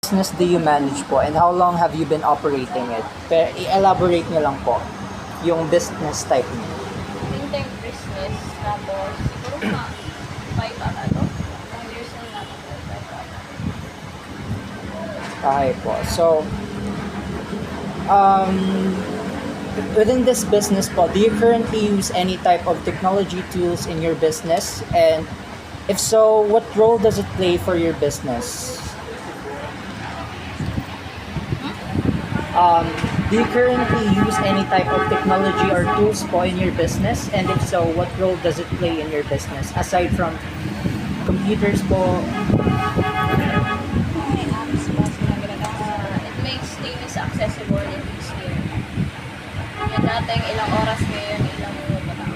business do you manage po and how long have you been operating it? I-elaborate nyo lang po yung business type niyo. Fintech business, tapos siguro mga 5 years na natin. Okay po. So, within this business po, do you currently use any type of technology tools in your business? And if so, what role does it play for your business? Do you currently use any type of technology or tools po in your business? And if so, what role does it play in your business? Aside from computers po, It makes things accessible and easier. Yung dating ilang oras ngayon, ilang minuto lang.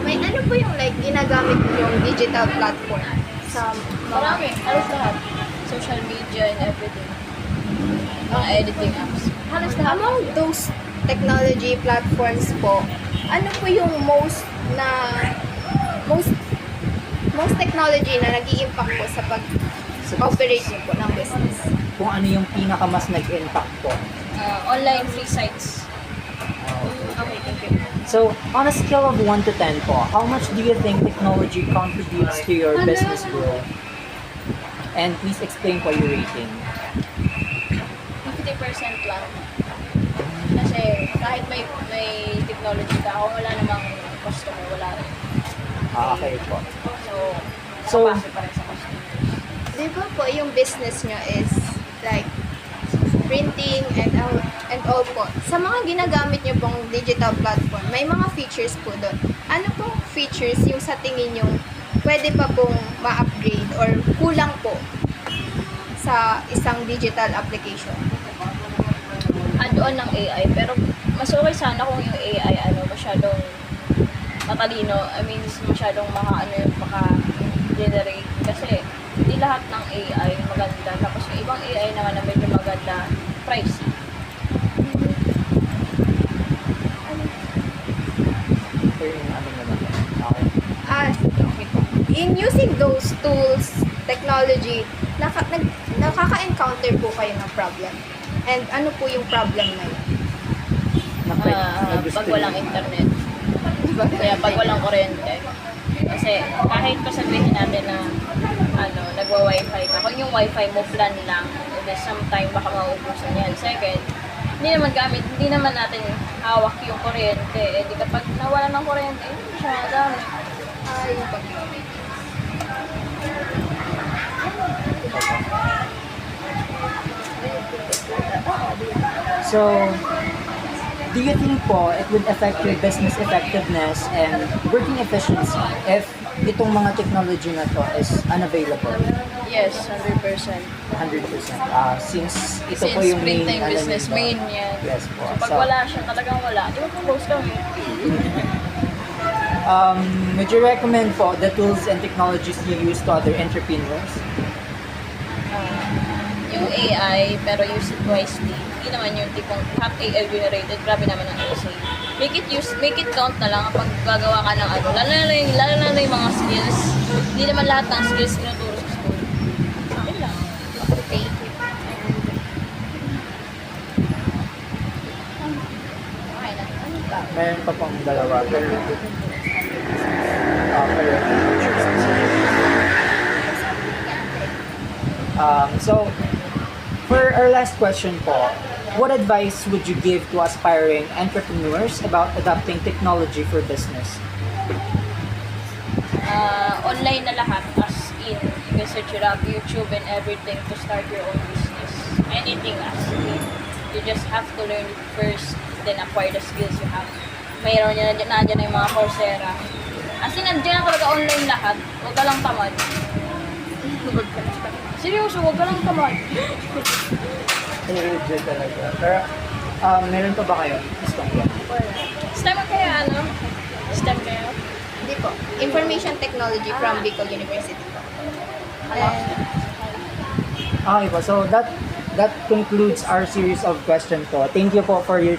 May ano po yung like ginagamit yung digital platform sa Marami, halos lahat. Social media and everything. Mga editing apps. Halos lahat. among those technology platforms po, ano po yung most technology na nag-i-impact po sa pag-operate niyo po ng business? kung ano yung pinaka mas nag-impact po. Online free sites. Okay, thank you. So, on a scale of 1 to 10 po, how much do you think technology contributes to your business growth? And please explain po your rating. 50% lang. Kasi kahit may technology ka, kung wala namang customer, wala rin. Okay po. So, So- nakapasok pa rin sa customer. Di ba po yung business nyo is like printing and all po. Sa mga ginagamit nyo pong digital platform, may mga features po doon. Ano pong features yung sa tingin nyo pwede pa pong ma-upgrade or kulang po sa isang digital application? Add-on ng AI, pero mas okay sana kung yung AI masyadong matalino. I mean, masyadong maka-generate. Kasi hindi lahat ng AI maganda. Tapos yung ibang AI naman na medyo maganda, pricey. Ito yung ano naman. Okay. Okay po. In using those tools, technology, nakaka-encounter po kayo ng problem. And ano po yung problem na yun? Pag walang internet. Kaya pag walang kuryente. Kasi kahit pa sabihin natin na nagwa-wifi ka, kung yung wifi mo plan lang, then sometime baka mauubusan yan. Second, hindi naman natin hawak yung kuryente. Eh di kapag nawala ng kuryente, hindi siya nagamit. Yung pag-gamit. So, do you think po it would affect your business effectiveness and working efficiency if itong mga technology na to is unavailable? Yes, 100%. 100%. Since ito Since po yung main printing business, nito. main yan. Yes po. So pag wala siya, talagang wala. Di ba propose kami? Would you recommend po the tools and technologies you use to other entrepreneurs? Yung AI, pero use it wisely. Hindi naman yung tipong half AI generated, grabe naman ang essay. Make it count na lang kapag gagawa ka ng lalo na yung mga skills. Hindi naman lahat ng skills tinuturo sa school. Yun lang. Okay. Okay na. Meron pa pong dalawa. Pero so, for our last question po, what advice would you give to aspiring entrepreneurs about adopting technology for business? Online na lahat, as in. You can search it up, YouTube and everything to start your own business. Anything as in. You just have to learn it first, then acquire the skills you have. Mayroon nandiyan na yung mga Coursera. As in, nandiyan na talaga online lahat. Huwag ka lang tamad. Seryoso, huwag ka lang tamad. Legit talaga. Pero, meron pa ba kayo? STEM kaya STEM kaya? Hindi po. Information Technology from Bicol University po. And Okay po. So, that concludes our series of questions po. Thank you po for your